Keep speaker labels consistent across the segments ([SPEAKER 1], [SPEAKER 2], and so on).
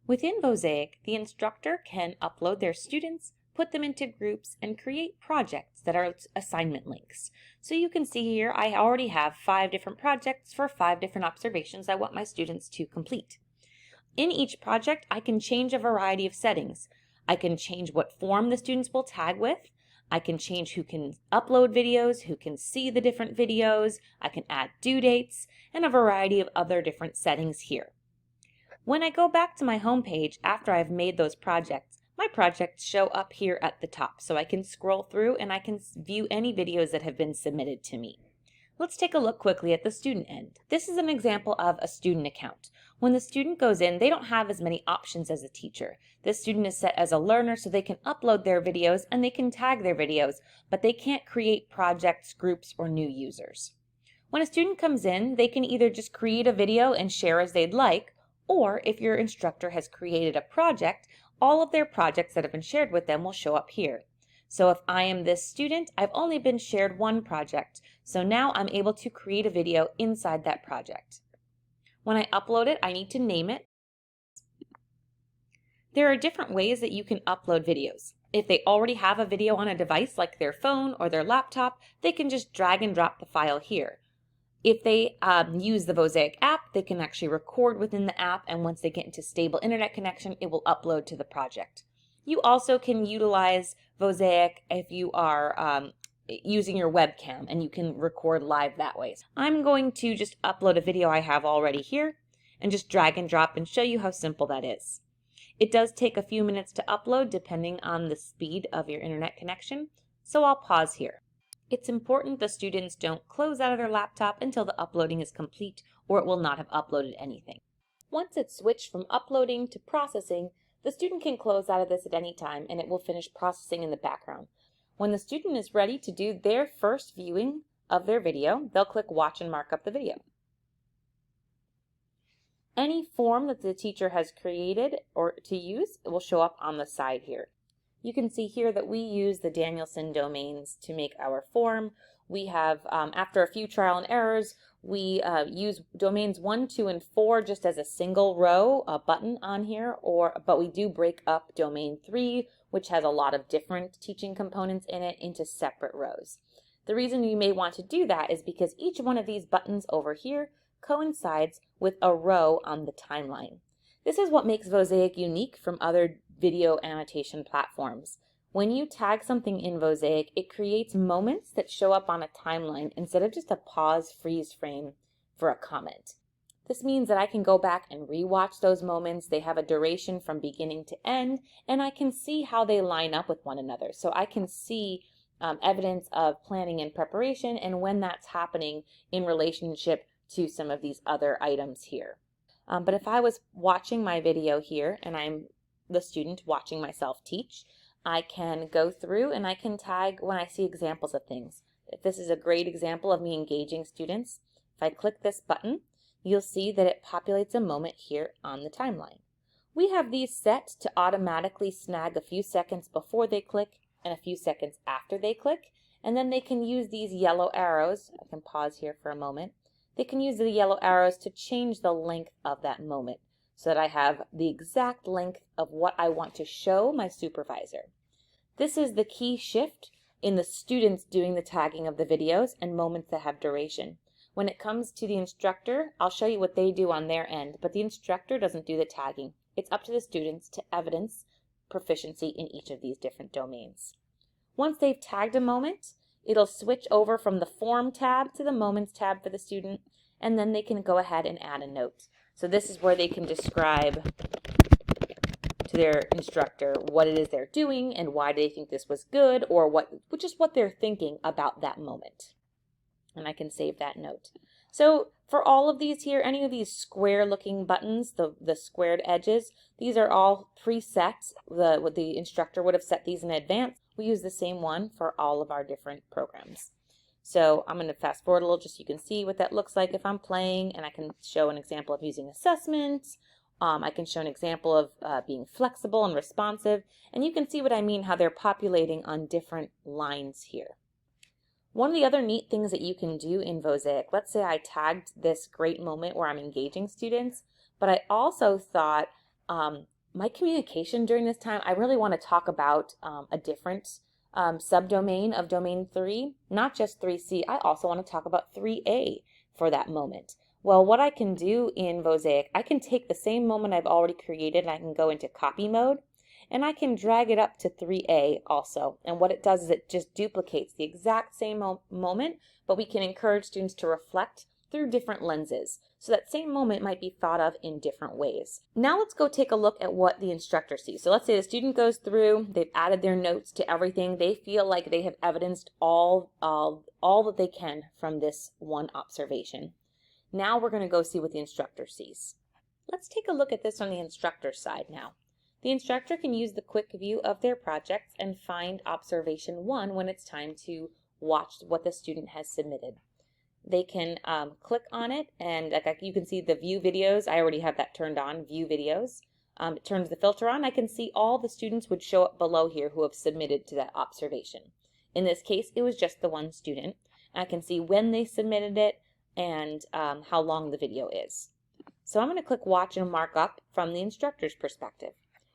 [SPEAKER 1] Within Vosaic, the instructor can upload their students, put them into groups, and create projects that are assignment links. So you can see here I already have 5 different projects for 5 different observations I want my students to complete. In each project, I can change a variety of settings. I can change what form the students will tag with. I can change who can upload videos, who can see the different videos. I can add due dates, and a variety of other different settings here. When I go back to my home page after I've made those projects, my projects show up here at the top, so I can scroll through and I can view any videos that have been submitted to me. Let's take a look quickly at the student end. This is an example of a student account. When the student goes in, they don't have as many options as a teacher. This student is set as a learner, so they can upload their videos and they can tag their videos, but they can't create projects, groups, or new users. When a student comes in, they can either just create a video and share as they'd like, or if your instructor has created a project, all of their projects that have been shared with them will show up here. So if I am this student, I've only been shared one project, so now I'm able to create a video inside that project. When I upload it, I need to name it. There are different ways that you can upload videos. If they already have a video on a device like their phone or their laptop, they can just drag and drop the file here. If they use the Vosaic app, they can actually record within the app, and once they get into stable internet connection, it will upload to the project. You also can utilize Vosaic if you are using your webcam, and you can record live that way. I'm going to just upload a video I have already here and just drag and drop and show you how simple that is. It does take a few minutes to upload depending on the speed of your internet connection, so I'll pause here. It's important the students don't close out of their laptop until the uploading is complete, or it will not have uploaded anything. Once it's switched from uploading to processing, the student can close out of this at any time and it will finish processing in the background. When the student is ready to do their first viewing of their video, they'll click Watch and mark up the video. Any form that the teacher has created or to use will show up on the side here. You can see here that we use the Danielson domains to make our form. We have, after a few trial and errors, we use domains 1, 2, and 4 just as a single row, a button on here, but we do break up domain 3, which has a lot of different teaching components in it, into separate rows. The reason you may want to do that is because each one of these buttons over here coincides with a row on the timeline. This is what makes Vosaic unique from other video annotation platforms. When you tag something in Vosaic, it creates moments that show up on a timeline instead of just a pause freeze frame for a comment. This means that I can go back and rewatch those moments. They have a duration from beginning to end, and I can see how they line up with one another. So I can see evidence of planning and preparation and when that's happening in relationship to some of these other items here. But if I was watching my video here and I'm the student watching myself teach, I can go through and I can tag when I see examples of things. If this is a great example of me engaging students, if I click this button, you'll see that it populates a moment here on the timeline. We have these set to automatically snag a few seconds before they click and a few seconds after they click, and then they can use these yellow arrows. I can pause here for a moment. They can use the yellow arrows to change the length of that moment so that I have the exact length of what I want to show my supervisor. This is the key shift in the students doing the tagging of the videos and moments that have duration. When it comes to the instructor, I'll show you what they do on their end, but the instructor doesn't do the tagging. It's up to the students to evidence proficiency in each of these different domains. Once they've tagged a moment, it'll switch over from the Form tab to the Moments tab for the student, and then they can go ahead and add a note. So this is where they can describe to their instructor what it is they're doing and why they think this was good, or just what they're thinking about that moment. And I can save that note. So for all of these here, any of these square looking buttons, the squared edges, these are all preset. The instructor would have set these in advance. We use the same one for all of our different programs. So I'm going to fast forward a little just so you can see what that looks like if I'm playing, and I can show an example of using assessments. I can show an example of being flexible and responsive, and you can see what I mean, how they're populating on different lines here. One of the other neat things that you can do in Vosaic, let's say I tagged this great moment where I'm engaging students, but I also thought my communication during this time, I really want to talk about a different subdomain of domain 3, not just 3C. I also want to talk about 3A for that moment. Well, what I can do in Vosaic, I can take the same moment I've already created and I can go into copy mode and I can drag it up to 3A also. And what it does is it just duplicates the exact same moment, but we can encourage students to reflect through different lenses. So that same moment might be thought of in different ways. Now let's go take a look at what the instructor sees. So let's say the student goes through, they've added their notes to everything. They feel like they have evidenced all that they can from this one observation. Now we're going to go see what the instructor sees. Let's take a look at this on the instructor's side now. The instructor can use the quick view of their projects and find observation 1 when it's time to watch what the student has submitted. They can click on it, and like you can see the view videos. I already have that turned on, view videos. It turns the filter on. I can see all the students would show up below here who have submitted to that observation. In this case, it was just the one student. I can see when they submitted it and how long the video is. So I'm going to click watch and mark up from the instructor's perspective.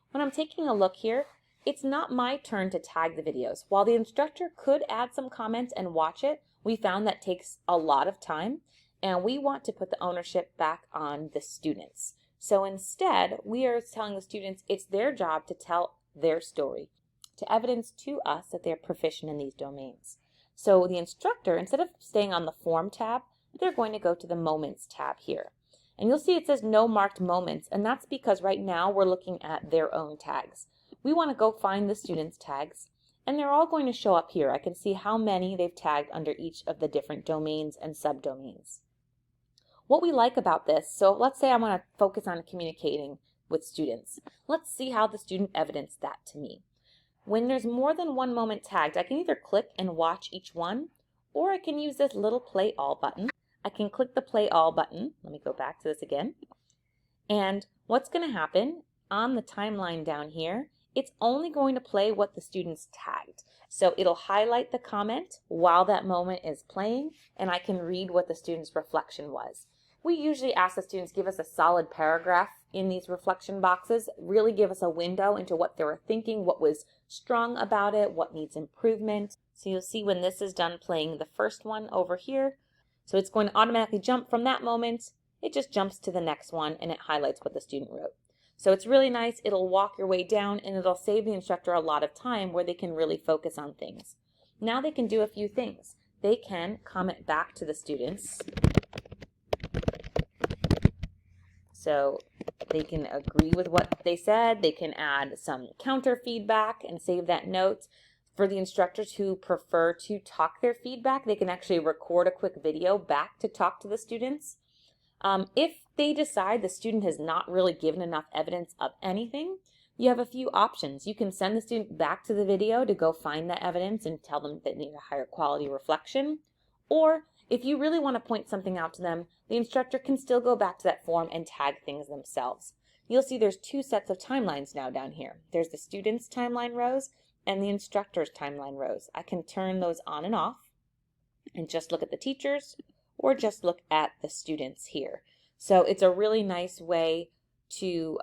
[SPEAKER 1] When I'm taking a look here, it's not my turn to tag the videos. While the instructor could add some comments and watch it, we found that takes a lot of time, and we want to put the ownership back on the students. So instead, we are telling the students it's their job to tell their story, to evidence to us that they're proficient in these domains. So the instructor, instead of staying on the Form tab, they're going to go to the Moments tab here. And you'll see it says no marked moments, and that's because right now we're looking at their own tags. We want to go find the students' tags, and they're all going to show up here. I can see how many they've tagged under each of the different domains and subdomains. What we like about this, so let's say I want to focus on communicating with students. Let's see how the student evidenced that to me. When there's more than one moment tagged, I can either click and watch each one, or I can use this little play all button. I can click the play all button. Let me go back to this again. And what's going to happen on the timeline down here, it's only going to play what the students tagged. So it'll highlight the comment while that moment is playing, and I can read what the student's reflection was. We usually ask the students give us a solid paragraph in these reflection boxes, really give us a window into what they were thinking, what was strong about it, what needs improvement. So you'll see when this is done playing the first one over here, so it's going to automatically jump from that moment. It just jumps to the next one and it highlights what the student wrote. So it's really nice. It'll walk your way down and it'll save the instructor a lot of time where they can really focus on things. Now they can do a few things. They can comment back to the students. So they can agree with what they said. They can add some counter feedback and save that note. For the instructors who prefer to talk their feedback, they can actually record a quick video back to talk to the students. If they decide the student has not really given enough evidence of anything, you have a few options. You can send the student back to the video to go find that evidence and tell them that they need a higher quality reflection. Or if you really want to point something out to them, the instructor can still go back to that form and tag things themselves. You'll see there's two sets of timelines now down here. There's the student's timeline rows and the instructor's timeline rows. I can turn those on and off and just look at the teachers or just look at the students here. So it's a really nice way to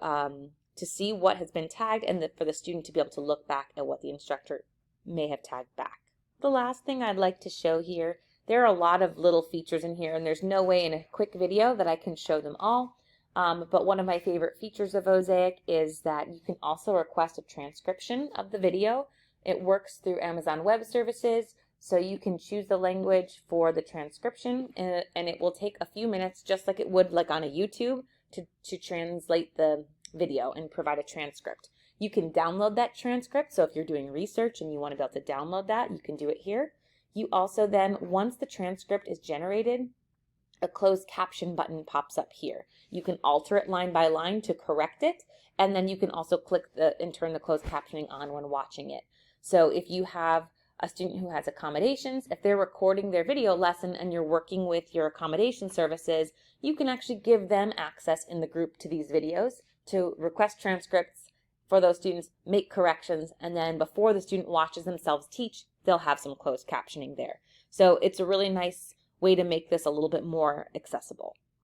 [SPEAKER 1] see what has been tagged and for the student to be able to look back at what the instructor may have tagged back. The last thing I'd like to show here, there are a lot of little features in here and there's no way in a quick video that I can show them all. But one of my favorite features of Vosaic is that you can also request a transcription of the video. It works through Amazon Web Services, so you can choose the language for the transcription, and it will take a few minutes, just like it would like on a YouTube, to translate the video and provide a transcript. You can download that transcript, so if you're doing research and you want to be able to download that, you can do it here. You also then, once the transcript is generated, a closed caption button pops up here. You can alter it line by line to correct it, and then you can also click and turn the closed captioning on when watching it. So if you have a student who has accommodations, if they're recording their video lesson and you're working with your accommodation services, you can actually give them access in the group to these videos to request transcripts for those students, make corrections, and then before the student watches themselves teach, they'll have some closed captioning there. So it's a really nice way to make this a little bit more accessible.